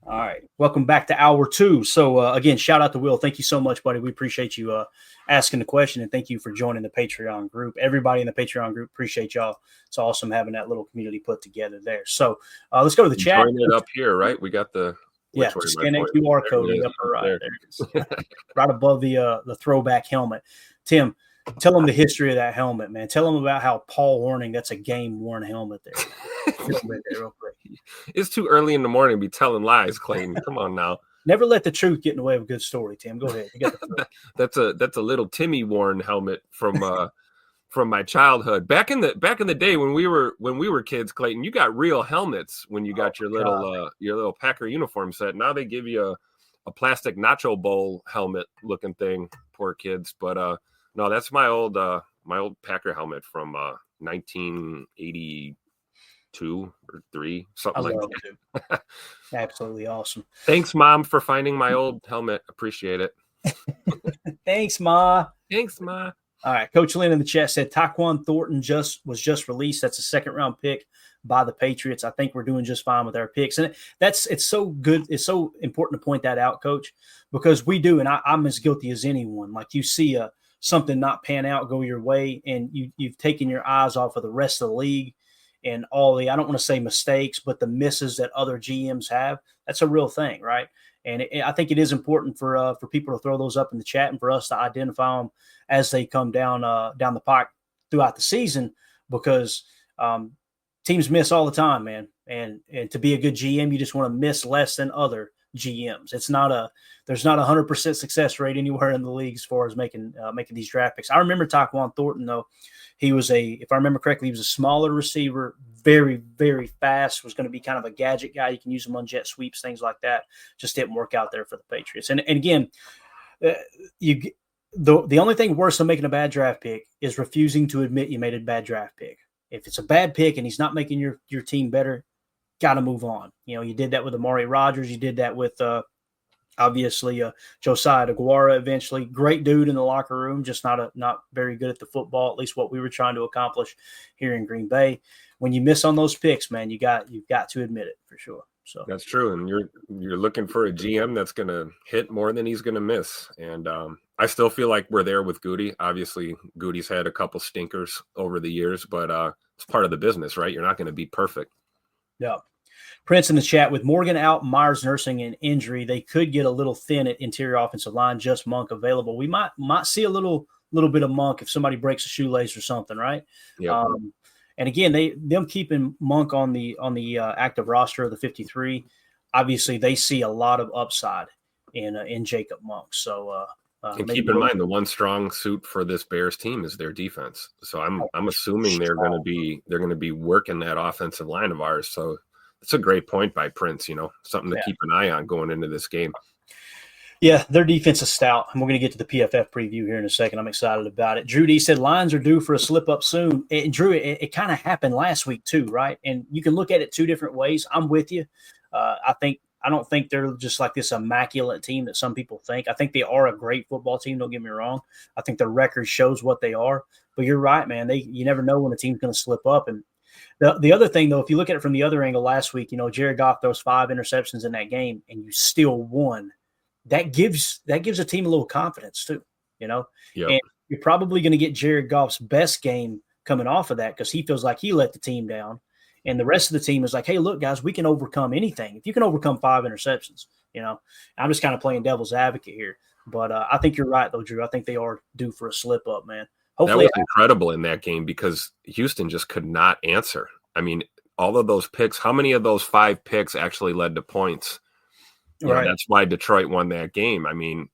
All right. Welcome back to hour two. So, again, shout out to Will. Thank you so much, buddy. We appreciate you asking the question, and thank you for joining the Patreon group. Everybody in the Patreon group, appreciate y'all. It's awesome having that little community put together there. So, let's go to the chat. Join it up here, right? We got the just scan that QR code in the upper right. There it is. Right above the throwback helmet. Tim, tell them the history of that helmet, man. Tell them about how Paul Hornung, that's a game-worn helmet there. Real quick. It's too early in the morning to be telling lies, Clayton. Come on now. Never let the truth get in the way of a good story, Tim. Go ahead. You got the that's a little Timmy worn helmet from my childhood. Back in the day when we were kids, Clayton, you got real helmets when you got your little Packer uniform set. Now they give you a plastic nacho bowl helmet looking thing. Poor kids. But no, that's my old Packer helmet from 1982 or 3, something like that. Absolutely awesome. Thanks, Mom, for finding my old helmet. Appreciate it. Thanks, Ma. Thanks, Ma. All right. Coach Lynn in the chat said Tyquan Thornton was just released. That's a second-round pick by the Patriots. I think we're doing just fine with our picks. And it's so good. It's so important to point that out, Coach, because we do, and I'm as guilty as anyone. Like you see something not pan out, go your way, and you've taken your eyes off of the rest of the league and all I don't want to say mistakes, but the misses that other GMs have. That's a real thing, right? And I think it is important for people to throw those up in the chat and for us to identify them as they come down the pike throughout the season, because teams miss all the time, man. And to be a good GM, you just want to miss less than other GMs. There's not a 100% success rate anywhere in the league as far as making these draft picks. I remember Tyquan Thornton, though. He was if I remember correctly, he was a smaller receiver, very, very fast, was going to be kind of a gadget guy. You can use him on jet sweeps, things like that. Just didn't work out there for the Patriots. And again, the only thing worse than making a bad draft pick is refusing to admit you made a bad draft pick. If it's a bad pick and he's not making your team better, got to move on. You did that with Amari Rodgers. You did that with obviously Josiah DeGuara eventually. Great dude in the locker room, just not very good at the football, at least what we were trying to accomplish here in Green Bay. When you miss on those picks, man, you've got to admit it for sure. So that's true. And you're looking for a GM that's going to hit more than he's going to miss. And I still feel like we're there with Goody. Obviously, Goody's had a couple stinkers over the years, but it's part of the business, right? You're not going to be perfect. Yeah. Prince in the chat, with Morgan out, Myers nursing an injury, they could get a little thin at interior offensive line. Just Monk available. We might see a little bit of Monk if somebody breaks a shoelace or something, right? Yeah. And again, them keeping Monk on the active roster of the 53, obviously they see a lot of upside in Jacob Monk. So and keep in mind, the one strong suit for this Bears team is their defense. So I'm assuming they're going to be working that offensive line of ours. So it's a great point by Prince, something to keep an eye on going into this game. Yeah, their defense is stout, and we're going to get to the PFF preview here in a second. I'm excited about it. Drew D said Lions are due for a slip-up soon. And Drew, it kind of happened last week too, right? And you can look at it two different ways. I'm with you. I don't think they're just like this immaculate team that some people think. I think they are a great football team, don't get me wrong. I think their record shows what they are. But you're right, man. You never know when a team's going to slip up. And the other thing, though, if you look at it from the other angle last week, Jared Goff throws 5 interceptions in that game, and you still won. That gives a team a little confidence too, Yep. And you're probably going to get Jared Goff's best game coming off of that because he feels like he let the team down. And the rest of the team is like, hey, look, guys, we can overcome anything. If you can overcome 5 interceptions, I'm just kind of playing devil's advocate here. But I think you're right, though, Drew. I think they are due for a slip up, man. Hopefully, that was incredible in that game because Houston just could not answer. I mean, all of those picks, how many of those 5 picks actually led to points? Right. That's why Detroit won that game. I mean,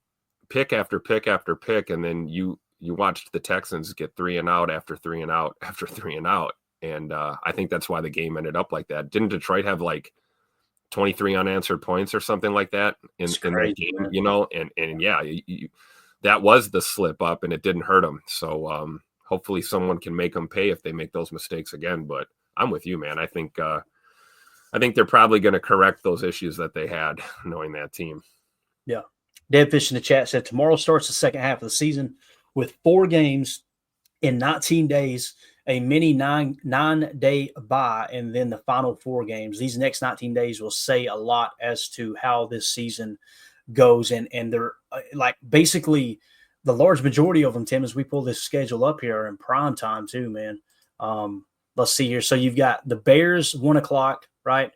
pick after pick after pick, and then you watched the Texans get 3 and out after 3 and out after 3 and out. And I think that's why the game ended up like that. Didn't Detroit have like 23 unanswered points or something like that in that game, And that was the slip up and it didn't hurt them. So hopefully someone can make them pay if they make those mistakes again. But I'm with you, man. I think they're probably going to correct those issues that they had knowing that team. Yeah. Deadfish in the chat said tomorrow starts the second half of the season with 4 games in 19 days a mini 9-day bye, and then the final 4 games. These next 19 days will say a lot as to how this season goes. And they're like basically the large majority of them, Tim, as we pull this schedule up here, are in prime time too, man. Let's see here. So you've got the Bears 1 o'clock, right?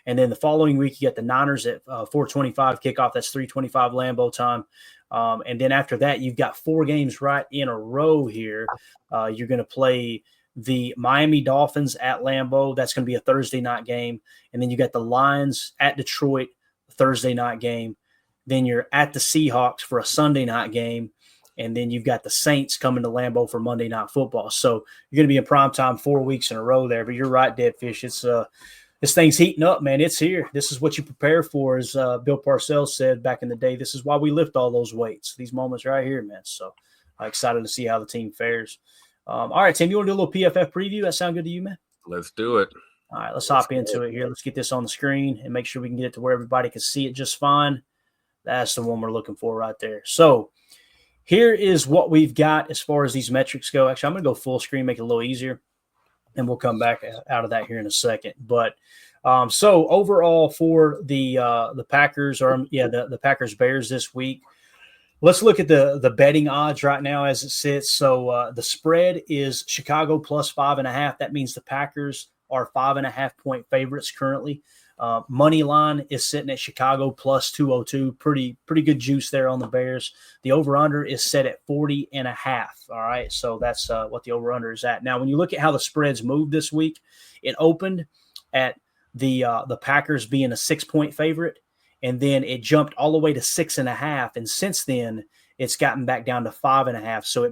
And then the following week, you got the Niners at 4:25 kickoff. That's 3:25 Lambeau time. And then after that, you've got 4 games right in a row here. You're going to play the Miami Dolphins at Lambeau. That's going to be a Thursday night game. And then you got the Lions at Detroit, Thursday night game. Then you're at the Seahawks for a Sunday night game. And then you've got the Saints coming to Lambeau for Monday Night Football. So you're going to be in prime time 4 weeks in a row there. But you're right, Deadfish. It's this thing's heating up, man. It's here. This is what you prepare for, as Bill Parcells said back in the day. This is why we lift all those weights. These moments right here, man. So excited to see how the team fares. All right, Tim, you want to do a little PFF preview? That sound good to you, man? Let's do it. All right, let's hop into it here. Let's get this on the screen and make sure we can get it to where everybody can see it just fine. That's the one we're looking for right there. So here is what we've got as far as these metrics go. Actually, I'm going to go full screen, make it a little easier, and we'll come back out of that here in a second. But so overall for the Packers, the Packers Bears this week, let's look at the betting odds right now as it sits. So the spread is Chicago plus 5.5. That means the Packers are 5.5 point favorites currently. Money line is sitting at Chicago plus 202. Pretty good juice there on the Bears. The over-under is set at 40.5. All right, so that's what the over-under is at. Now, when you look at how the spreads moved this week, it opened at the Packers being a 6-point favorite, and then it jumped all the way to 6.5. And since then, it's gotten back down to 5.5. So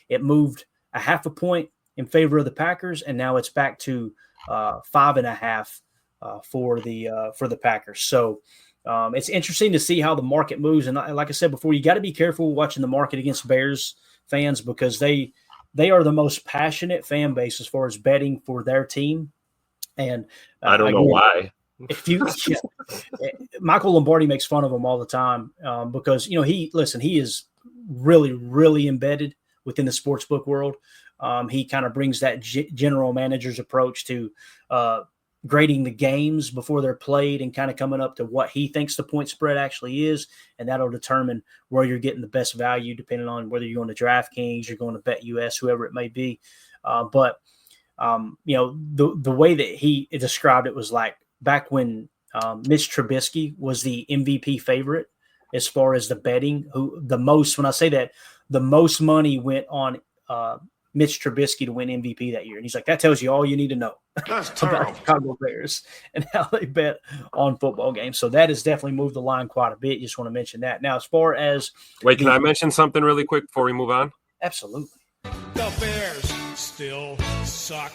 it moved a half a point in favor of the Packers, and now it's back to 5.5. For the Packers. So it's interesting to see how the market moves. And like I said before, you got to be careful watching the market against Bears fans, because they are the most passionate fan base as far as betting for their team. And I don't know why. Michael Lombardi makes fun of them all the time because, he is really, really embedded within the sportsbook world. He kind of brings that general manager's approach to grading the games before they're played and kind of coming up to what he thinks the point spread actually is. And that'll determine where you're getting the best value, depending on whether you're going to DraftKings, you're going to BetUS, whoever it may be. The way that he described it was like back when Mitch Trubisky was the MVP favorite as far as the betting, when I say that, the most money went on Mitch Trubisky to win MVP that year. And he's like, that tells you all you need to know about Chicago Bears and how they bet on football games. So that has definitely moved the line quite a bit. Just want to mention that. Now, as far as – Wait, can I mention something really quick before we move on? Absolutely. The Bears still suck.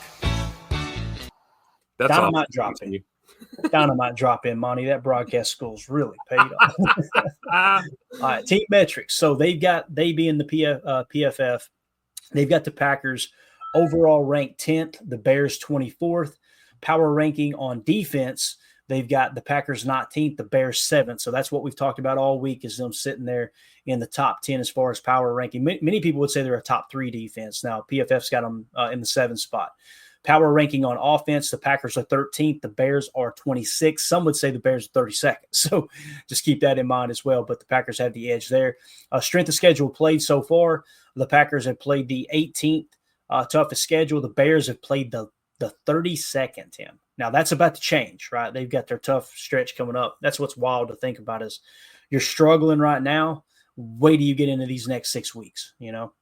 That's Dynamite drop in. Dynamite drop in, Monty. That broadcast school's really paid off. All right, team metrics. So they being the PFF, they've got the Packers overall ranked 10th, the Bears 24th. Power ranking on defense, they've got the Packers 19th, the Bears 7th. So that's what we've talked about all week, is them sitting there in the top 10 as far as power ranking. Many people would say they're a top 3 defense. Now, PFF's got them in the 7th spot. Power ranking on offense, the Packers are 13th, the Bears are 26th. Some would say the Bears are 32nd. So just keep that in mind as well. But the Packers have the edge there. Strength of schedule played so far, the Packers have played the 18th toughest schedule. The Bears have played the 32nd, Tim. Now, that's about to change, right? They've got their tough stretch coming up. That's what's wild to think about, is you're struggling right now. Wait till you get into these next 6 weeks,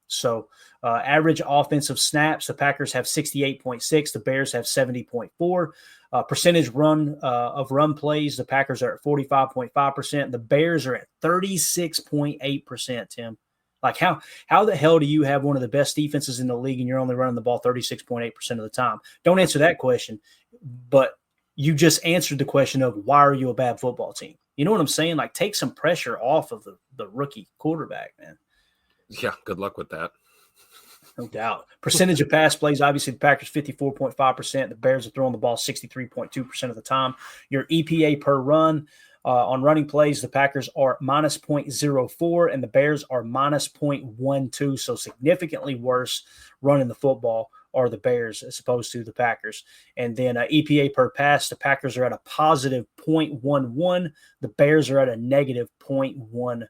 So average offensive snaps, the Packers have 68.6. The Bears have 70.4. Percentage of run plays, the Packers are at 45.5%. The Bears are at 36.8%, Tim. Like how the hell do you have one of the best defenses in the league and you're only running the ball 36.8% of the time? Don't answer that question, but you just answered the question of why are you a bad football team? You know what I'm saying? Like, take some pressure off of the rookie quarterback, man. Yeah, good luck with that. No doubt. Percentage of pass plays, obviously the Packers 54.5%. The Bears are throwing the ball 63.2% of the time. Your EPA per run on running plays, the Packers are minus 0.04 and the Bears are minus 0.12, so significantly worse running the football are the Bears as opposed to the Packers. And then EPA per pass, the Packers are at a positive 0.11. The Bears are at a negative 0.10.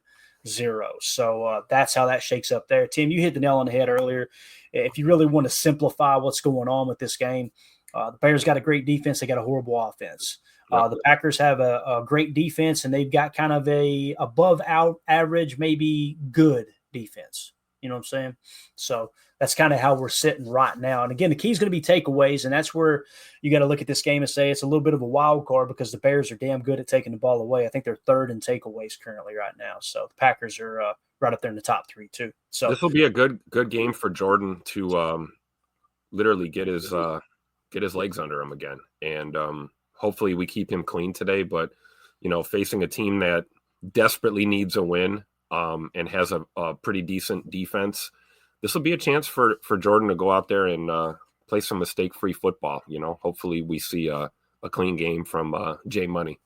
So that's how that shakes up there. Tim, you hit the nail on the head earlier. If you really want to simplify what's going on with this game, the Bears got a great defense. They got a horrible offense. The Packers have a great defense, and they've got kind of a above out average, maybe good defense. You know what I'm saying? So that's kind of how we're sitting right now. And again, the key is going to be takeaways, and that's where you got to look at this game and say it's a little bit of a wild card because the Bears are damn good at taking the ball away. I think they're third in takeaways currently right now. So the Packers are right up there in the top three too. So this will be a good game for Jordan to literally get his legs under him again, and hopefully we keep him clean today. But facing a team that desperately needs a win and has a pretty decent defense, this will be a chance for Jordan to go out there and play some mistake-free football. Hopefully we see a clean game from Jay Money.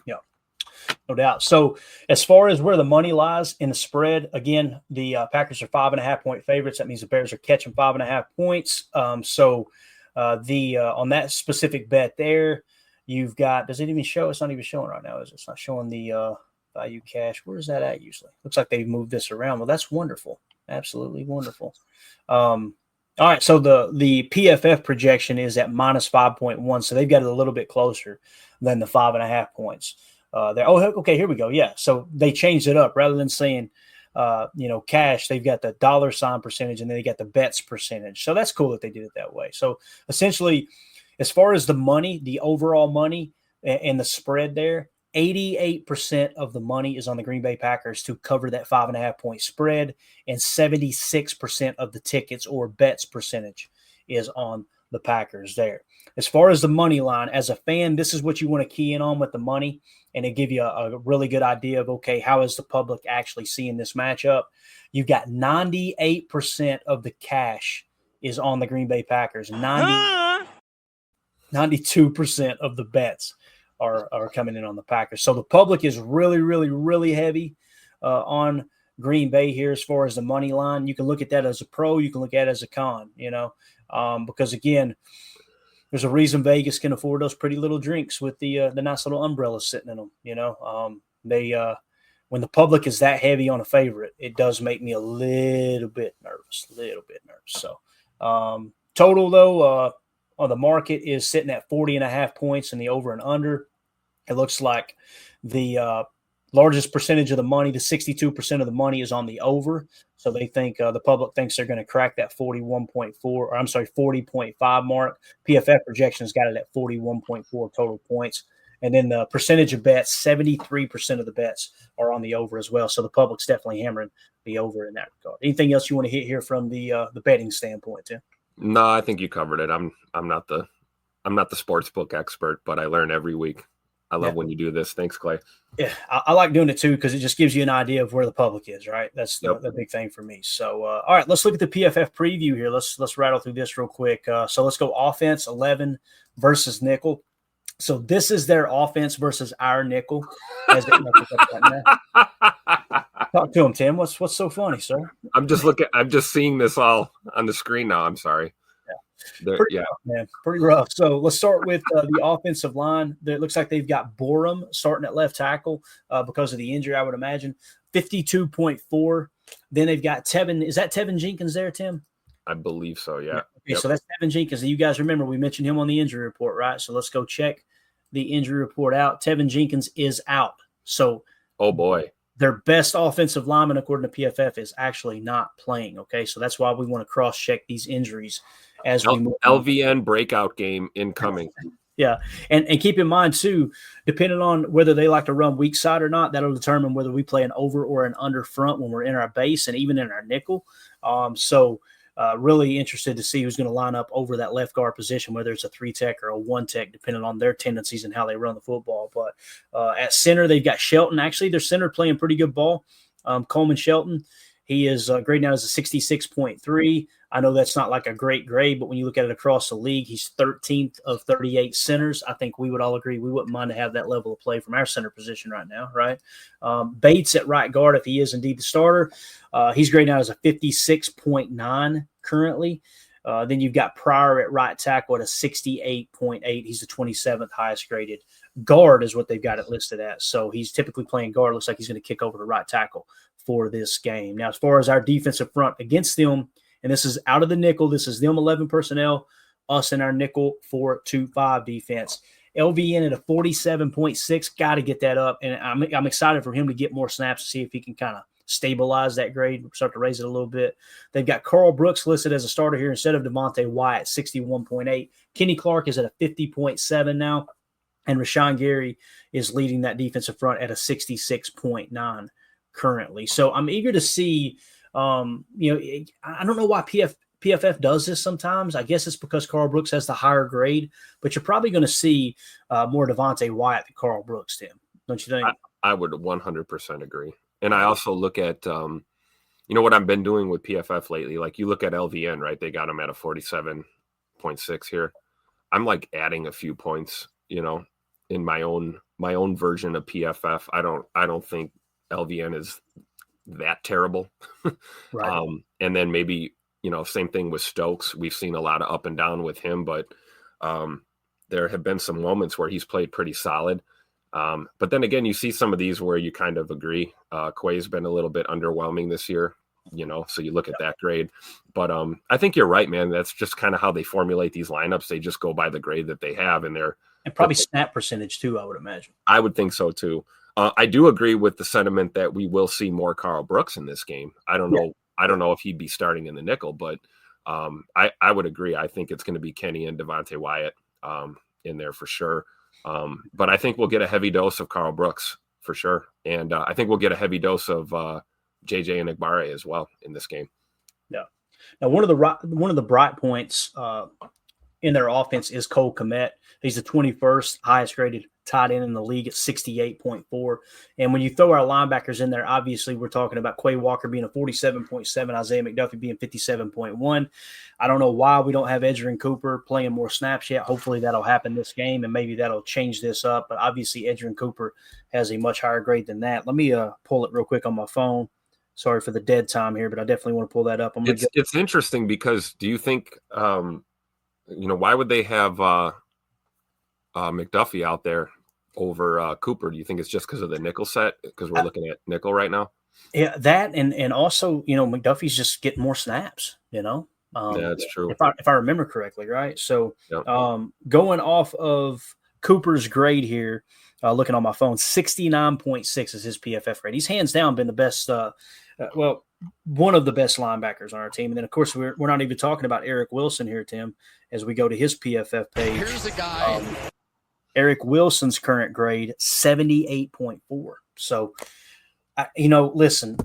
Yeah, no doubt. So as far as where the money lies in the spread, again, the Packers are 5.5-point favorites. That means the Bears are catching 5.5 points. On that specific bet there, you've got, does it even show? It's not even showing right now, is it? It's not showing the value cash. Where is that at usually? Looks like they've moved this around. Well, that's wonderful. Absolutely wonderful. All right, so the PFF projection is at minus 5.1, so they've got it a little bit closer than the 5.5 points. There. Oh, okay, here we go. Yeah, so they changed it up rather than saying, cash. They've got the dollar sign percentage, and then they got the bets percentage. So that's cool that they did it that way. So essentially, as far as the money, the overall money and the spread there, 88% of the money is on the Green Bay Packers to cover that 5.5-point spread, and 76% of the tickets or bets percentage is on the Packers there. As far as the money line, as a fan, this is what you want to key in on with the money, and it give you a really good idea of, okay, how is the public actually seeing this matchup? You've got 98% of the cash is on the Green Bay Packers. 92% of the bets are coming in on the Packers. So the public is really, really, really heavy on Green Bay here as far as the money line. You can look at that as a pro. You can look at it as a con, because, again, there's a reason Vegas can afford those pretty little drinks with the nice little umbrellas sitting in them. When the public is that heavy on a favorite, it does make me a little bit nervous. So total, though, on the market is sitting at 40.5 points in the over and under. It looks like the largest percentage of the money, the 62% of the money, is on the over. So they think the public thinks they're going to crack that 40.5 mark. PFF projections got it at 41.4 total points. And then the percentage of bets, 73% of the bets are on the over as well. So the public's definitely hammering the over in that regard. Anything else you want to hit here from the betting standpoint, Tim? No, I think you covered it. I'm not the sports book expert, but I learn every week. I love when you do this. Thanks, Clay. Yeah, I like doing it too because it just gives you an idea of where the public is, right? That's the big thing for me. So, all right, let's look at the PFF preview here. Let's rattle through this real quick. So let's go offense 11 versus nickel. So this is their offense versus our nickel. Talk to him, Tim. What's so funny, sir? I'm just seeing this all on the screen now. I'm sorry. Pretty rough, man. Pretty rough. So let's start with the offensive line. It looks like they've got Borum starting at left tackle because of the injury, I would imagine. 52.4. Then they've got Tevin. Is that Tevin Jenkins there, Tim? I believe so, yeah. Okay, so that's Tevin Jenkins. You guys remember we mentioned him on the injury report, right? So let's go check the injury report out. Tevin Jenkins is out. So, oh boy, their best offensive lineman, according to PFF, is actually not playing. Okay, so that's why we want to cross-check these injuries as we move on. LVN breakout game incoming. Yeah, and keep in mind too, depending on whether they like to run weak side or not, that'll determine whether we play an over or an under front when we're in our base and even in our nickel. Really interested to see who's going to line up over that left guard position, whether it's a 3-tech or a 1-tech, depending on their tendencies and how they run the football. But at center, they've got Shelton. Actually, their center playing pretty good ball. Coleman Shelton, he is grading out as a 66.3. I know that's not like a great grade, but when you look at it across the league, he's 13th of 38 centers. I think we would all agree we wouldn't mind to have that level of play from our center position right now, right? Bates at right guard, if he is indeed the starter, he's grading out as a 56.9 currently. Then you've got Pryor at right tackle at a 68.8. He's the 27th highest graded guard is what they've got it listed at. So he's typically playing guard. Looks like he's going to kick over to right tackle for this game. Now, as far as our defensive front against them, and this is out of the nickel, this is them 11 personnel, us and our nickel 4-2-5 defense. LVN at a 47.6, got to get that up. And I'm excited for him to get more snaps to see if he can kind of stabilize that grade, start to raise it a little bit. They've got Carl Brooks listed as a starter here instead of Devontae Wyatt, 61.8. Kenny Clark is at a 50.7 now. And Rashawn Gary is leading that defensive front at a 66.9 currently. So I'm eager to see, I don't know why PFF does this sometimes. I guess it's because Carl Brooks has the higher grade, but you're probably going to see more Devontae Wyatt than Carl Brooks, Tim. Don't you think? I would 100% agree. And I also look at, what I've been doing with PFF lately. Like you look at LVN, right? They got him at a 47.6 here. I'm like adding a few points, in my own version of PFF. I don't think LVN is that terrible. Right. And then maybe, same thing with Stokes. We've seen a lot of up and down with him, but there have been some moments where he's played pretty solid. But then again, you see some of these where you kind of agree. Quay's been a little bit underwhelming this year, so you look at that grade. But I think you're right, man. That's just kind of how they formulate these lineups. They just go by the grade that they have, and probably snap percentage too, I would imagine. I would think so too. I do agree with the sentiment that we will see more Carl Brooks in this game. I don't know. I don't know if he'd be starting in the nickel, but I would agree. I think it's going to be Kenny and Devontae Wyatt in there for sure. But I think we'll get a heavy dose of Carl Brooks for sure. And I think we'll get a heavy dose of JJ and Igbare as well in this game. Yeah. Now, one of the bright points in their offense is Cole Kmet. He's the 21st highest graded tight end in the league at 68.4. And when you throw our linebackers in there, obviously we're talking about Quay Walker being a 47.7, Isaiah McDuffie being 57.1. I don't know why we don't have Edgerrin Cooper playing more snaps yet. Hopefully that'll happen this game, and maybe that'll change this up. But obviously Edgerrin Cooper has a much higher grade than that. Let me pull it real quick on my phone. Sorry for the dead time here, but I definitely want to pull that up. It's interesting because do you think why would they have McDuffie out there over Cooper? Do you think it's just because of the nickel set? Because we're looking at nickel right now? Yeah, that and also, McDuffie's just getting more snaps, yeah, that's true. If I remember correctly, right? So going off of Cooper's grade here, looking on my phone, 69.6 is his PFF grade. He's hands down been the best, one of the best linebackers on our team. And then, of course, we're not even talking about Eric Wilson here, Tim, as we go to his PFF page. Here's a guy. Eric Wilson's current grade, 78.4. So, listen,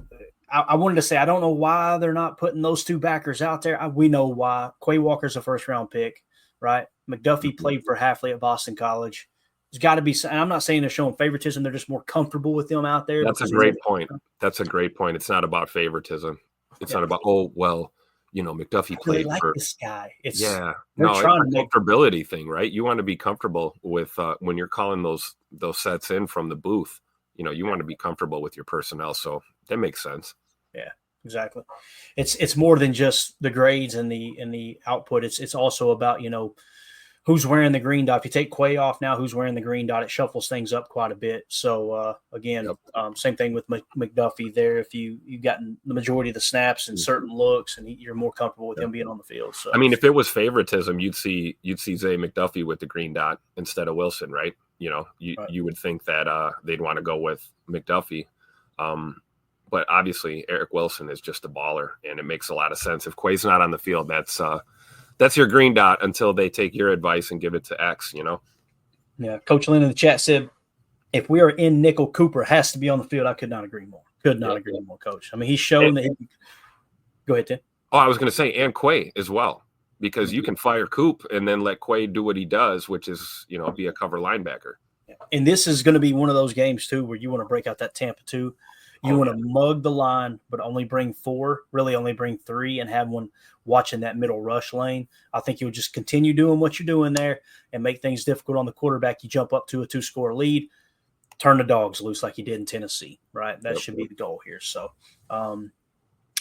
I wanted to say I don't know why they're not putting those two backers out there. We know why. Quay Walker's a first-round pick, right? McDuffie played for Hafley at Boston College. There's got to be – and I'm not saying they're showing favoritism. They're just more comfortable with them out there. That's a great point. That's a great point. It's not about favoritism. It's not about, McDuffie played for this guy. It's a comfortability thing, right? You want to be comfortable with when you're calling those sets in from the booth. You want to be comfortable with your personnel, so that makes sense. Yeah, exactly. It's more than just the grades and the output. It's also about who's wearing the green dot. If you take Quay off now, who's wearing the green dot? It shuffles things up quite a bit. So, same thing with McDuffie there. If you've gotten the majority of the snaps and certain looks, and you're more comfortable with him being on the field. So, I mean, if it was favoritism, you'd see Zay McDuffie with the green dot instead of Wilson, right? You would think that they'd want to go with McDuffie. But obviously, Eric Wilson is just a baller, and it makes a lot of sense. If Quay's not on the field, that's your green dot until they take your advice and give it to X, Yeah. Coach Lynn in the chat said, if we are in nickel, Cooper has to be on the field. I could not agree more. Agree more, Coach. I mean, he's shown that Go ahead, Tim. Oh, I was going to say, and Quay as well, because you can fire Coop and then let Quay do what he does, which is, be a cover linebacker. Yeah. And this is going to be one of those games, too, where you want to break out that Tampa 2. You want to mug the line, but only bring 4, really only bring 3, and have one watching that middle rush lane. I think you'll just continue doing what you're doing there and make things difficult on the quarterback. You jump up to a 2-score lead, turn the dogs loose like you did in Tennessee, right? That should be the goal here. So,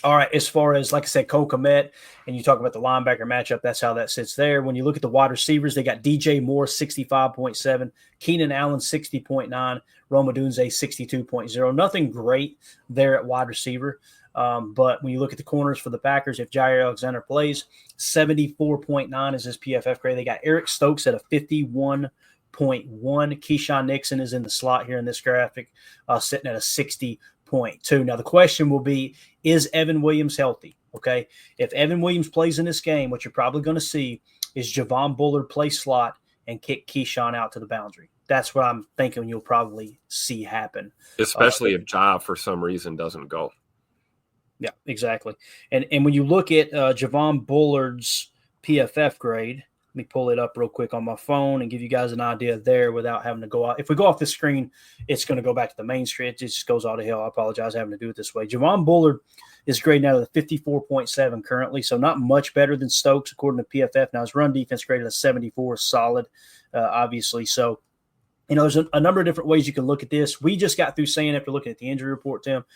All right, as far as, like I said, Cole Kmet, and you talk about the linebacker matchup, that's how that sits there. When you look at the wide receivers, they got DJ Moore, 65.7, Keenan Allen, 60.9, Rome Odunze, 62.0. Nothing great there at wide receiver. But when you look at the corners for the Packers, if Jair Alexander plays, 74.9 is his PFF grade. They got Eric Stokes at a 51.1. Keyshawn Nixon is in the slot here in this graphic, sitting at a 60.2. Now, the question will be, is Evan Williams healthy? Okay. If Evan Williams plays in this game, what you're probably going to see is Javon Bullard play slot and kick Keyshawn out to the boundary. That's what I'm thinking you'll probably see happen. Especially if Ja, for some reason, doesn't go. Yeah, exactly. And when you look at Javon Bullard's PFF grade, let me pull it up real quick on my phone and give you guys an idea there without having to go out. If we go off the screen, it's going to go back to the main screen. It just goes all to hell. I apologize having to do it this way. Javon Bullard is graded out of the 54.7 currently, so not much better than Stokes according to PFF. Now, his run defense graded a 74, solid, obviously. So, there's a number of different ways you can look at this. We just got through saying, after looking at the injury report, Tim,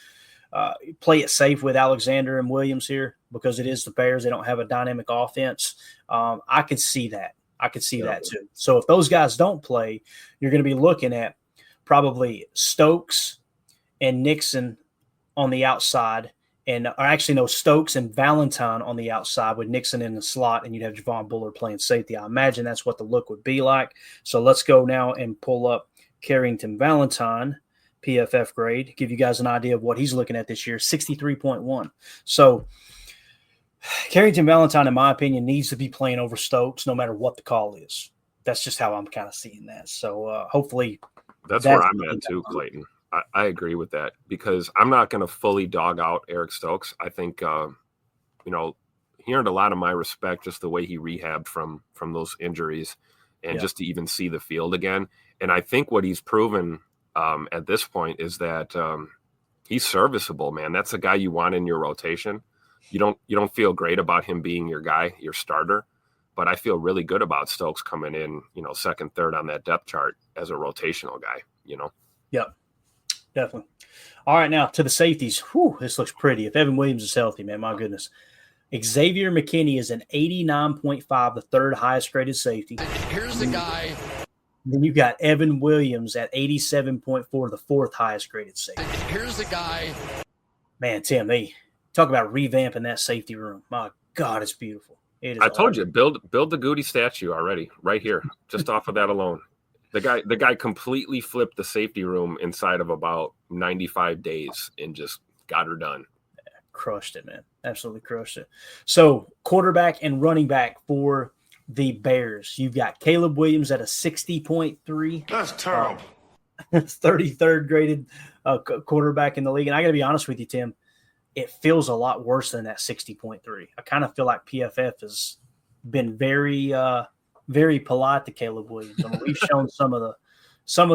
play it safe with Alexander and Williams here because it is the Bears. They don't have a dynamic offense. I could see that. I could see that too. So if those guys don't play, you're going to be looking at probably Stokes and Nixon on the outside, Stokes and Valentine on the outside with Nixon in the slot, and you'd have Javon Bullard playing safety. I imagine that's what the look would be like. So let's go now and pull up Carrington Valentine PFF grade, give you guys an idea of what he's looking at this year, 63.1. So Carrington Valentine, in my opinion, needs to be playing over Stokes no matter what the call is. That's just how I'm kind of seeing that. So hopefully that's where I'm at too, Clayton. I agree with that because I'm not going to fully dog out Eric Stokes. I think, he earned a lot of my respect just the way he rehabbed from those injuries and just to even see the field again. And I think what he's proven at this point is that he's serviceable, man. That's a guy you want in your rotation. You don't feel great about him being your guy, your starter, but I feel really good about Stokes coming in, second, third on that depth chart as a rotational guy, Yep, definitely. All right, now to the safeties. Whew, this looks pretty. If Evan Williams is healthy, man, my goodness. Xavier McKinney is an 89.5, the third highest graded safety. Here's the guy. Then you got Evan Williams at 87.4, the fourth highest graded safety. Here's the guy. Man, Tim, they talk about revamping that safety room. My God, it's beautiful. I told you, build the Goody statue already, right here, just off of that alone. The guy completely flipped the safety room inside of about 95 days and just got her done. Crushed it, man. Absolutely crushed it. So quarterback and running back for the Bears. You've got Caleb Williams at a 60.3. That's terrible. 33rd graded quarterback in the league. And I got to be honest with you, Tim, it feels a lot worse than that 60.3. I kind of feel like PFF has been very, very polite to Caleb Williams. I mean, we've shown some of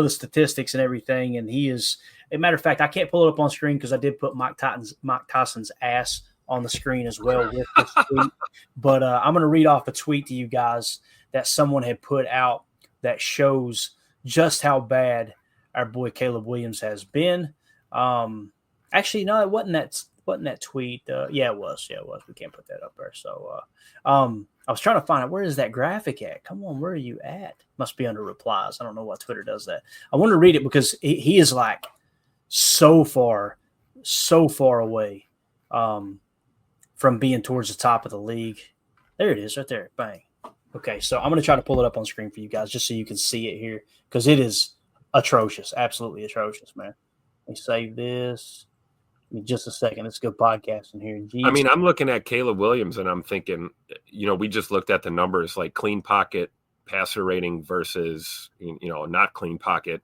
the statistics and everything, and he is. As a matter of fact, I can't pull it up on screen because I did put Mike Tyson's ass on the screen as well with this tweet. But I'm going to read off a tweet to you guys that someone had put out that shows just how bad our boy Caleb Williams has been. Actually, no, it wasn't that tweet. Yeah, it was. We can't put that up there. So I was trying to find out, where is that graphic at? Come on, where are you at? Must be under replies. I don't know why Twitter does that. I want to read it because he is like so far away from being towards the top of the league. There it is right there. Bang. Okay, so I'm going to try to pull it up on screen for you guys just so you can see it here because it is atrocious, absolutely atrocious, man. Let me save this. Give me just a second. It's good podcasting here. Jeez. I mean, I'm looking at Caleb Williams and I'm thinking, we just looked at the numbers like clean pocket passer rating versus, not clean pocket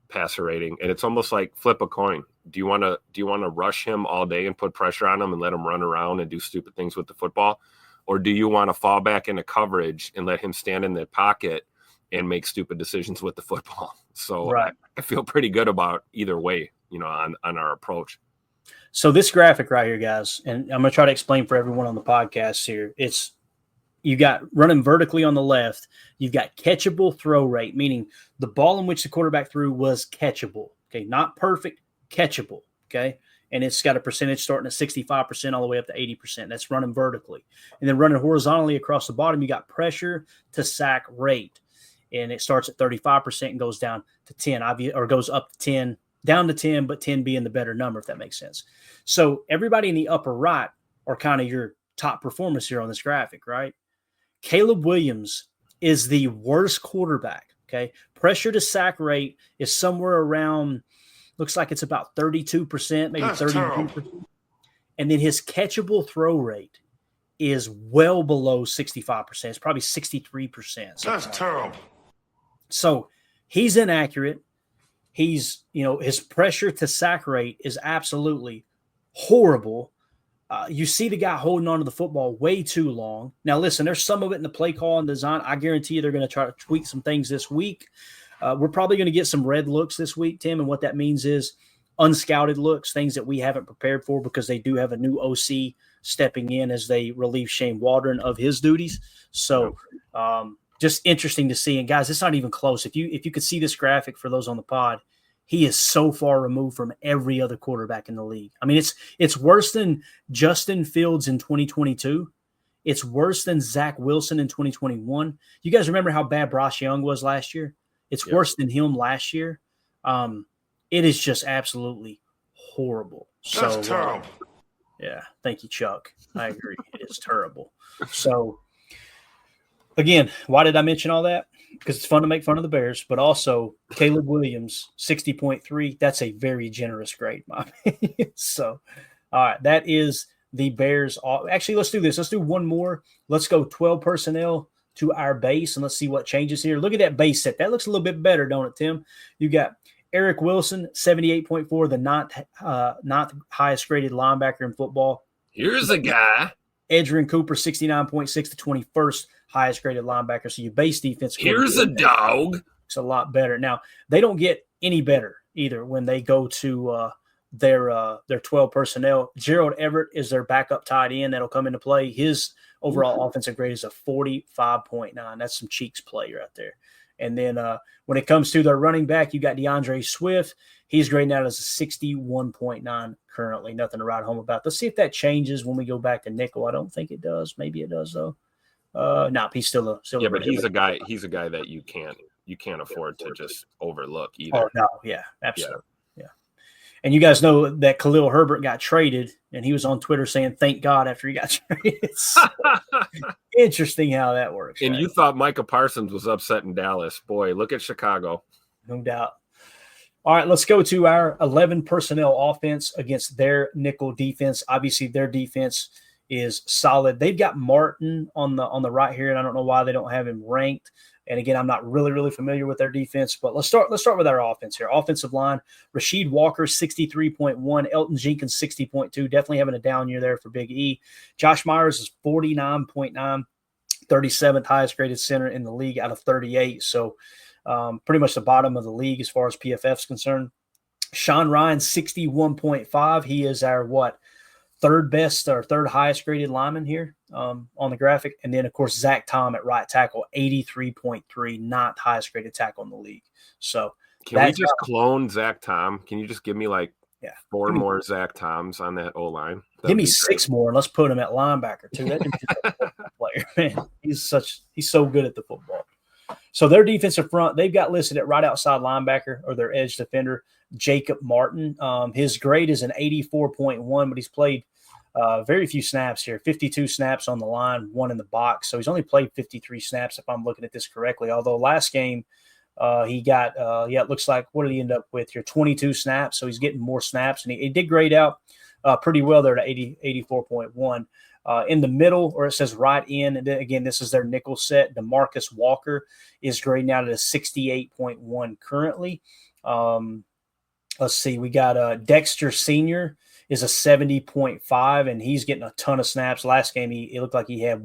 passer rating. And it's almost like flip a coin. Do you want to rush him all day and put pressure on him and let him run around and do stupid things with the football? Or do you want to fall back into coverage and let him stand in the pocket and make stupid decisions with the football? So right. I feel pretty good about either way, on our approach. So this graphic right here, guys, and I'm going to try to explain for everyone on the podcast here. You got running vertically on the left. You've got catchable throw rate, meaning the ball in which the quarterback threw was catchable. Okay, not perfect, catchable. Okay, And it's got a percentage starting at 65% all the way up to 80%. That's running vertically. And then running horizontally across the bottom, you got pressure to sack rate. And it starts at 35% and goes down to 10, or goes up to 10, down to 10, but 10 being the better number, if that makes sense. So everybody in the upper right are kind of your top performers here on this graphic, right? Caleb Williams is the worst quarterback, okay? Pressure to sack rate is somewhere around, looks like it's about 32%, maybe 32%. And then his catchable throw rate is well below 65%. It's probably 63%. That's terrible. So he's inaccurate. He's, his pressure to sack rate is absolutely horrible. You see the guy holding on to the football way too long. Now, listen, there's some of it in the play call and design. I guarantee you they're going to try to tweak some things this week. We're probably going to get some red looks this week, Tim, and what that means is unscouted looks, things that we haven't prepared for because they do have a new OC stepping in as they relieve Shane Waldron of his duties. So just interesting to see. And, guys, it's not even close. If you could see this graphic for those on the pod, he is so far removed from every other quarterback in the league. I mean, it's worse than Justin Fields in 2022. It's worse than Zach Wilson in 2021. You guys remember how bad Bryce Young was last year? It's worse than him last year. It is just absolutely horrible. That's terrible. Yeah, thank you, Chuck. I agree. It is terrible. So, again, why did I mention all that? Because it's fun to make fun of the Bears, but also Caleb Williams, 60.3. That's a very generous grade, in my opinion. So, all right, that is the Bears. Actually, let's do this. Let's do one more. Let's go 12 personnel to our base, and let's see what changes here. Look at that base set. That looks a little bit better, don't it, Tim? You got Eric Wilson, 78.4, the ninth highest graded linebacker in football. Here's a guy. Edgerrin Cooper, 69.6, the 21st highest graded linebacker. So your base defense. Here's a dog. It's a lot better. Now, they don't get any better either when they go to their 12 personnel. Gerald Everett is their backup tight end that'll come into play. His overall offensive grade is a 45.9. That's some cheeks play right there. And then when it comes to their running back, you got DeAndre Swift. He's grading out as a 61.9 currently. Nothing to write home about. Let's see if that changes when we go back to nickel. I don't think it does. Maybe it does though. No, he's still yeah, but he's a guy that you can't afford to just overlook either. Oh no, yeah, absolutely. Yeah. And you guys know that Khalil Herbert got traded, and he was on Twitter saying thank God after he got traded. So, interesting how that works. And right? You thought Micah Parsons was upset in Dallas. Boy, look at Chicago. No doubt. All right, let's go to our 11 personnel offense against their nickel defense. Obviously, their defense is solid. They've got Martin on the right here, and I don't know why they don't have him ranked. And again, I'm not really familiar with their defense, but let's start with our offense here. Offensive line, Rasheed Walker, 63.1, Elton Jenkins, 60.2, definitely having a down year there for Big E. Josh Myers is 49.9, 37th highest graded center in the league out of 38. So pretty much the bottom of the league as far as PFF is concerned. Sean Ryan, 61.5. He is our third best or third highest graded lineman here on the graphic. And then, of course, Zach Tom at right tackle, 83.3, ninth highest graded tackle in the league. So can we just clone Zach Tom? Can you just give me four more Zach Toms on that O-line? Give me six more and let's put him at linebacker too. That dude's a football player, man. He's so good at the football. So their defensive front, they've got listed at right outside linebacker or their edge defender, Jacob Martin. His grade is an 84.1, but he's played very few snaps here, 52 snaps on the line, 1 in the box. So he's only played 53 snaps if I'm looking at this correctly. Although last game he got, it looks like, what did he end up with here? 22 snaps. So he's getting more snaps, and he did grade out pretty well there to 84.1. In the middle, or it says right in, and then again, this is their nickel set. DeMarcus Walker is grading out at a 68.1 currently. Let's see, we got Dexter Senior is a 70.5, and he's getting a ton of snaps. Last game, it looked like he had,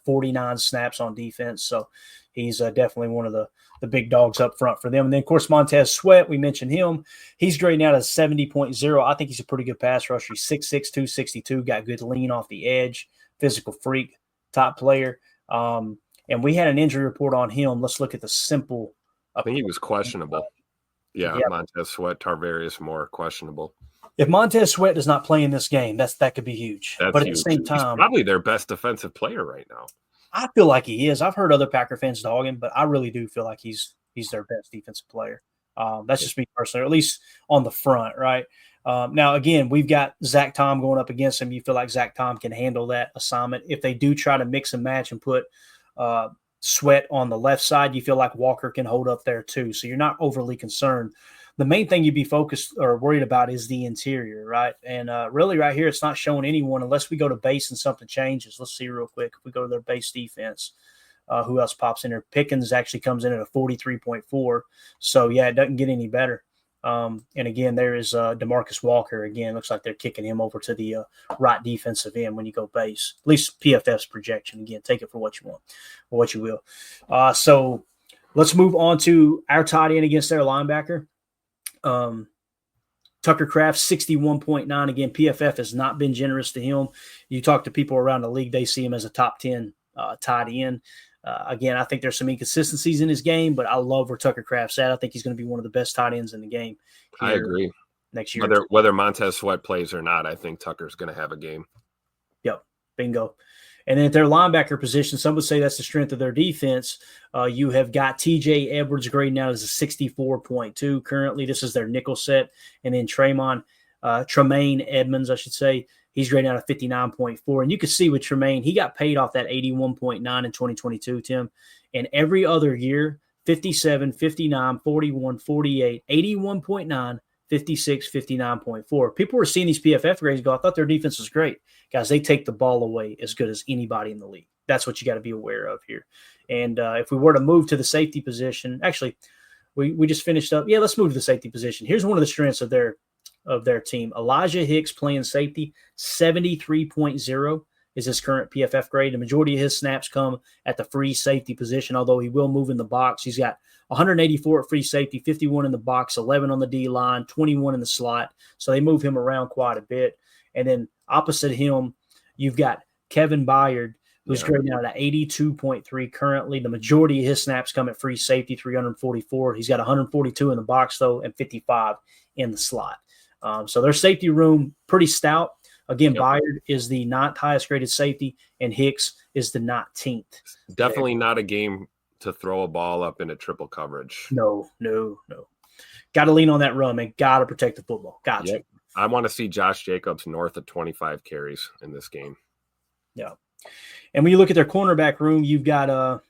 49 snaps on defense. So he's definitely one of the big dogs up front for them. And then, of course, Montez Sweat, we mentioned him. He's grading out at 70.0. I think he's a pretty good pass rusher. He's 6'6", 262, got good lean off the edge, physical freak, top player. And we had an injury report on him. Let's look at the simple. I think he was questionable. Yeah, Montez Sweat, Tarvarius Moore, questionable. If Montez Sweat does not play in this game, that could be huge. That's but at huge. the same time, he's probably their best defensive player right now. I feel like he is. I've heard other Packer fans dog him, but I really do feel like he's their best defensive player. That's just me personally, or at least on the front, right? Now, again, we've got Zach Tom going up against him. You feel like Zach Tom can handle that assignment. If they do try to mix and match and put Sweat on the left side, you feel like Walker can hold up there too. So you're not overly concerned. The main thing you'd be focused or worried about is the interior, right? And really right here, it's not showing anyone unless we go to base and something changes. Let's see real quick. If we go to their base defense, who else pops in there? Pickens actually comes in at a 43.4. So, yeah, it doesn't get any better. And, again, there is DeMarcus Walker. Again, looks like they're kicking him over to the right defensive end when you go base. At least PFF's projection. Again, take it for what you want or what you will. So let's move on to our tight end against their linebacker. Tucker Kraft, 61.9. Again, PFF has not been generous to him. You talk to people around the league, they see him as a top 10 tight end. Again, I think there's some inconsistencies in his game, but I love where Tucker Kraft's at. I think he's going to be one of the best tight ends in the game. I agree. Next year. Whether Montez Sweat plays or not, I think Tucker's going to have a game. Yep. Bingo. And then at their linebacker position, some would say that's the strength of their defense. You have got TJ Edwards grading out as a 64.2 currently. This is their nickel set. And then Tremaine Edmonds, I should say, he's grading out a 59.4. And you can see with Tremaine, he got paid off that 81.9 in 2022, Tim. And every other year, 57, 59, 41, 48, 81.9, 56, 59.4. People were seeing these PFF grades go, I thought their defense was great. Guys, they take the ball away as good as anybody in the league. That's what you got to be aware of here. And if we were to move to the safety position, actually, we just finished up. Yeah, let's move to the safety position. Here's one of the strengths of their team. Elijah Hicks playing safety, 73.0 is his current PFF grade. The majority of his snaps come at the free safety position, although he will move in the box. He's got 184 at free safety, 51 in the box, 11 on the D line, 21 in the slot. So they move him around quite a bit. And then opposite him, you've got Kevin Byard, who's grading out at 82.3 currently. The majority of his snaps come at free safety, 344. He's got 142 in the box, though, and 55 in the slot. So their safety room, pretty stout. Again, Byard is the 9th highest graded safety, and Hicks is the 19th. Definitely not a game to throw a ball up in a triple coverage. No. Got to lean on that run, man. Got to protect the football. Got to. I want to see Josh Jacobs north of 25 carries in this game. Yeah. And when you look at their cornerback room, you've got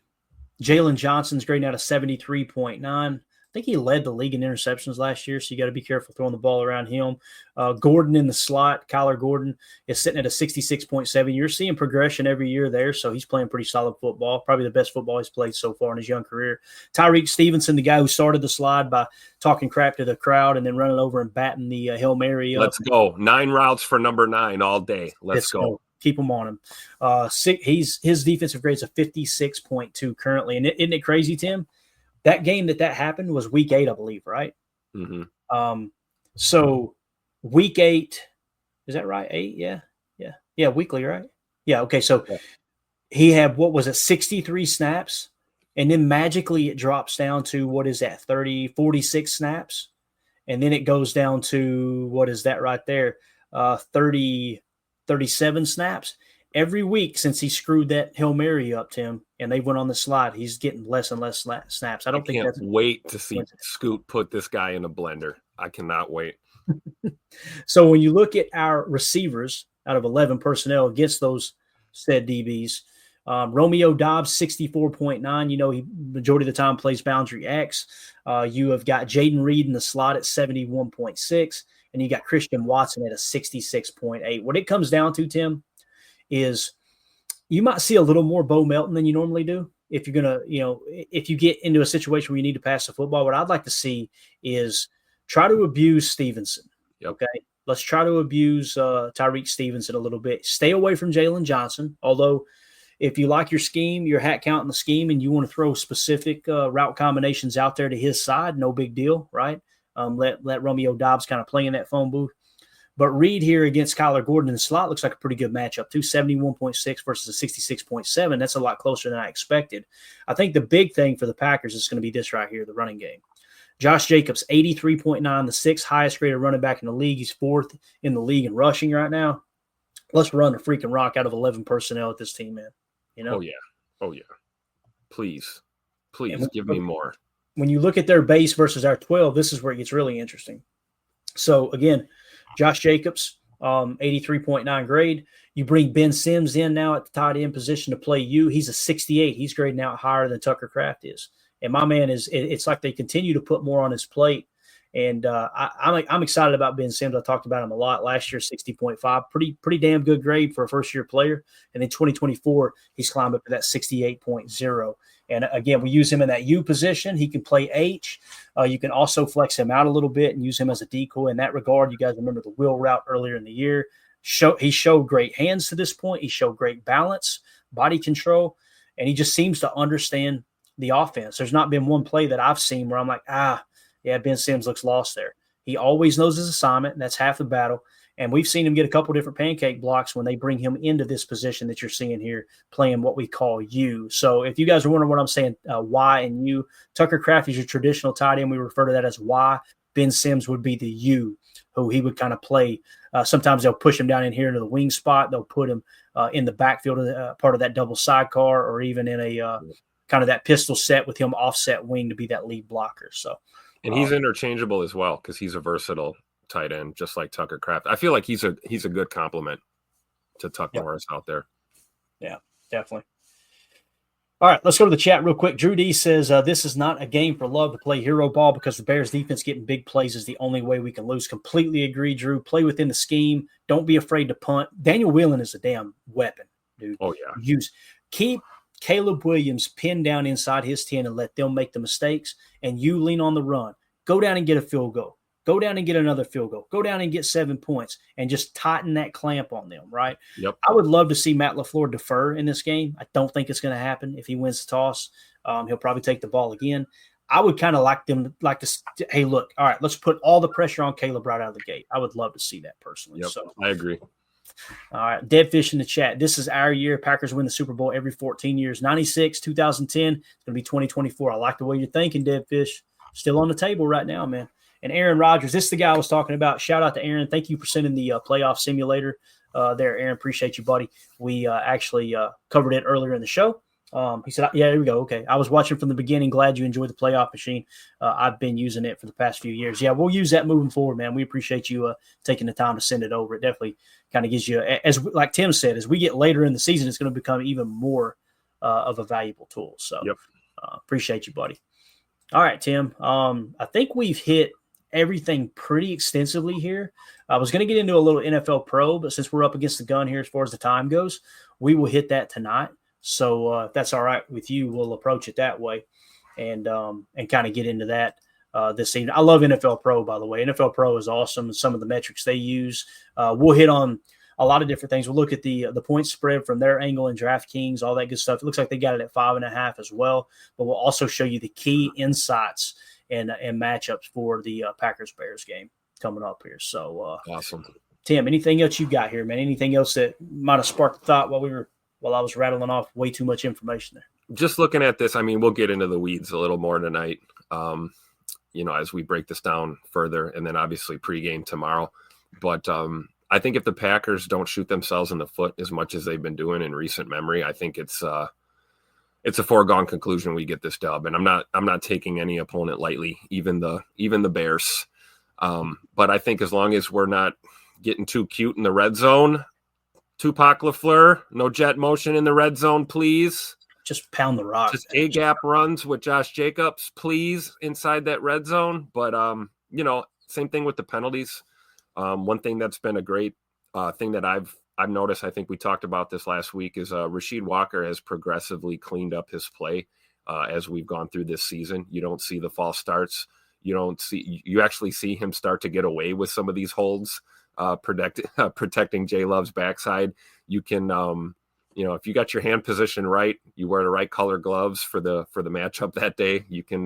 Jalen Johnson's grading out of 73.9. I think he led the league in interceptions last year, so you got to be careful throwing the ball around him. Gordon in the slot, Kyler Gordon, is sitting at a 66.7. You're seeing progression every year there, so he's playing pretty solid football, probably the best football he's played so far in his young career. Tyreek Stevenson, the guy who started the slide by talking crap to the crowd and then running over and batting the Hail Mary up. Let's go. 9 routes for number 9 all day. Let's go. Keep him on him. His defensive grade's a 56.2 currently. And isn't it crazy, Tim? That game that happened was week 8, I believe, right? Mm-hmm. So week 8, is that right? 8, yeah, weekly, right? Yeah. Okay. So he had 63 snaps, and then magically it drops down to 46 snaps, and then it goes down to what is that right there? 37 snaps. Every week since he screwed that Hail Mary up, Tim, and they went on the slide, he's getting less and less snaps. I can't wait to see Scoot put this guy in a blender. I cannot wait. So when you look at our receivers out of 11 personnel against those said DBs, Romeo Dobbs, 64.9. He majority of the time plays boundary X. You have got Jaden Reed in the slot at 71.6, and you got Christian Watson at a 66.8. What it comes down to, Tim, is you might see a little more Bo Melton than you normally do. If you're going to, if you get into a situation where you need to pass the football, what I'd like to see is try to abuse Stevenson. Yep. Okay. Let's try to abuse Tyreek Stevenson a little bit. Stay away from Jalen Johnson. Although if you like your scheme, your hat count in the scheme, and you want to throw specific route combinations out there to his side, no big deal, right? Let Romeo Dobbs kind of play in that phone booth. But Reed here against Kyler Gordon in the slot looks like a pretty good matchup, too. 71.6 versus a 66.7. That's a lot closer than I expected. I think the big thing for the Packers is going to be this right here, the running game. Josh Jacobs, 83.9, the sixth highest graded running back in the league. He's fourth in the league in rushing right now. Let's run a freaking rock out of 11 personnel at this team, man. You know? Oh, yeah. Please give me more. When you look at their base versus our 12, this is where it gets really interesting. So, again, Josh Jacobs, 83.9 grade. You bring Ben Sims in now at the tight end position to play you. He's a 68. He's grading out higher than Tucker Kraft is. And my man it's like they continue to put more on his plate. And I'm excited about Ben Sims. I talked about him a lot last year, 60.5, pretty damn good grade for a first-year player. And in 2024, he's climbed up to that 68.0. And again, we use him in that U position. He can play H. You can also flex him out a little bit and use him as a decoy. In that regard, you guys remember the wheel route earlier in the year. He showed great hands to this point. He showed great balance, body control, and he just seems to understand the offense. There's not been one play that I've seen where I'm like, Ben Sims looks lost there. He always knows his assignment, and that's half the battle. And we've seen him get a couple different pancake blocks when they bring him into this position that you're seeing here, playing what we call U. So if you guys are wondering what I'm saying, Y and U, Tucker Kraft is your traditional tight end. We refer to that as Y. Ben Sims would be the U, who he would kind of play. Sometimes they'll push him down in here into the wing spot. They'll put him in the backfield, part of that double sidecar, or even in a kind of that pistol set with him offset wing to be that lead blocker. So, and he's interchangeable as well because he's a versatile tight end, just like Tucker Kraft. I feel like he's a good complement to Tuck Norris out there. Yeah, definitely. All right, let's go to the chat real quick. Drew D says, this is not a game for Love to play hero ball because the Bears defense getting big plays is the only way we can lose. Completely agree, Drew. Play within the scheme. Don't be afraid to punt. Daniel Whelan is a damn weapon, dude. Oh, yeah. Keep Caleb Williams pinned down inside his 10 and let them make the mistakes, and you lean on the run. Go down and get a field goal. Go down and get another field goal. Go down and get 7 points and just tighten that clamp on them, right? Yep. I would love to see Matt LaFleur defer in this game. I don't think it's going to happen. If he wins the toss, he'll probably take the ball again. I would kind of like to, hey, look, all right, let's put all the pressure on Caleb right out of the gate. I would love to see that personally. Yep, so I agree. All right, Deadfish in the chat. This is our year. Packers win the Super Bowl every 14 years. 96, 2010. It's going to be 2024. I like the way you're thinking, Deadfish. Still on the table right now, man. And Aaron Rodgers, this is the guy I was talking about. Shout out to Aaron. Thank you for sending the playoff simulator there, Aaron. Appreciate you, buddy. We actually covered it earlier in the show. He said, yeah, here we go. Okay. I was watching from the beginning. Glad you enjoyed the playoff machine. I've been using it for the past few years. Yeah, we'll use that moving forward, man. We appreciate you taking the time to send it over. It definitely kind of gives you, as like Tim said, as we get later in the season, it's going to become even more of a valuable tool. So appreciate you, buddy. All right, Tim. I think we've hit everything pretty extensively here. I was going to get into a little NFL Pro, but since we're up against the gun here as far as the time goes, we will hit that tonight. So if that's all right with you, we'll approach it that way and kind of get into that this evening. I love NFL Pro, by the way. NFL Pro is awesome, and some of the metrics they use. We'll hit on a lot of different things. We'll look at the point spread from their angle in DraftKings, all that good stuff. It looks like they got it at 5.5 as well, but we'll also show you the key insights and matchups for the Packers-Bears game coming up here. So awesome. Tim, anything else you got here, man? Anything else that might have sparked a thought while I was rattling off way too much information there? Just looking at this, I mean, we'll get into the weeds a little more tonight, as we break this down further, and then obviously pregame tomorrow. But I think if the Packers don't shoot themselves in the foot as much as they've been doing in recent memory, I think it's a foregone conclusion we get this dub. And I'm not taking any opponent lightly, even the Bears. But I think as long as we're not getting too cute in the red zone, Tupac LaFleur, no jet motion in the red zone, please. Just pound the rock. Just A-gap runs with Josh Jacobs, please, inside that red zone. But, same thing with the penalties. One thing that's been a great thing that I've noticed, I think we talked about this last week, is Rasheed Walker has progressively cleaned up his play as we've gone through this season. You don't see the false starts. You actually see him start to get away with some of these holds, protecting J Love's backside. You can, if you got your hand position right, you wear the right color gloves for the matchup that day, you can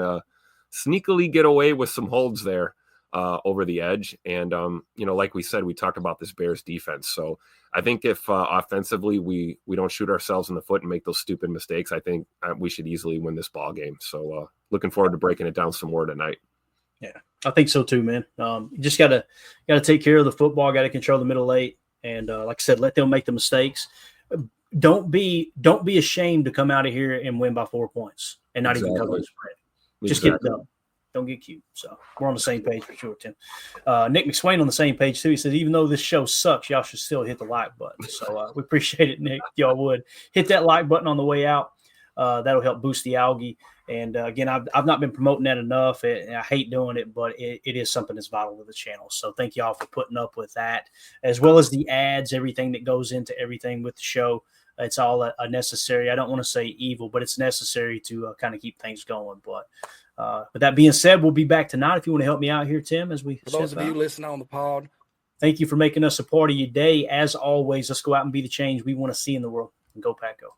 sneakily get away with some holds there over the edge. And, like we said, we talked about this Bears defense. So I think if offensively we don't shoot ourselves in the foot and make those stupid mistakes, I think we should easily win this ball game. So looking forward to breaking it down some more tonight. Yeah, I think so too, man. You just gotta take care of the football. Got to control the middle eight, and like I said, let them make the mistakes. Don't be ashamed to come out of here and win by 4 points and not even cover the spread. Just get it done. Don't get cute. So we're on the same page for sure, Tim. Nick McSwain on the same page too. He says, even though this show sucks, y'all should still hit the like button. So we appreciate it, Nick. Y'all would hit that like button on the way out. That'll help boost the algae. And again, I've not been promoting that enough. And I hate doing it, but it is something that's vital to the channel. So thank y'all for putting up with that, as well as the ads, everything that goes into everything with the show. It's all a necessary. I don't want to say evil, but it's necessary to kind of keep things going. But with that being said, we'll be back tonight. If you want to help me out here, Tim, as we for those of you listening on the pod, thank you for making us a part of your day. As always, let's go out and be the change we want to see in the world. And go Pack Go.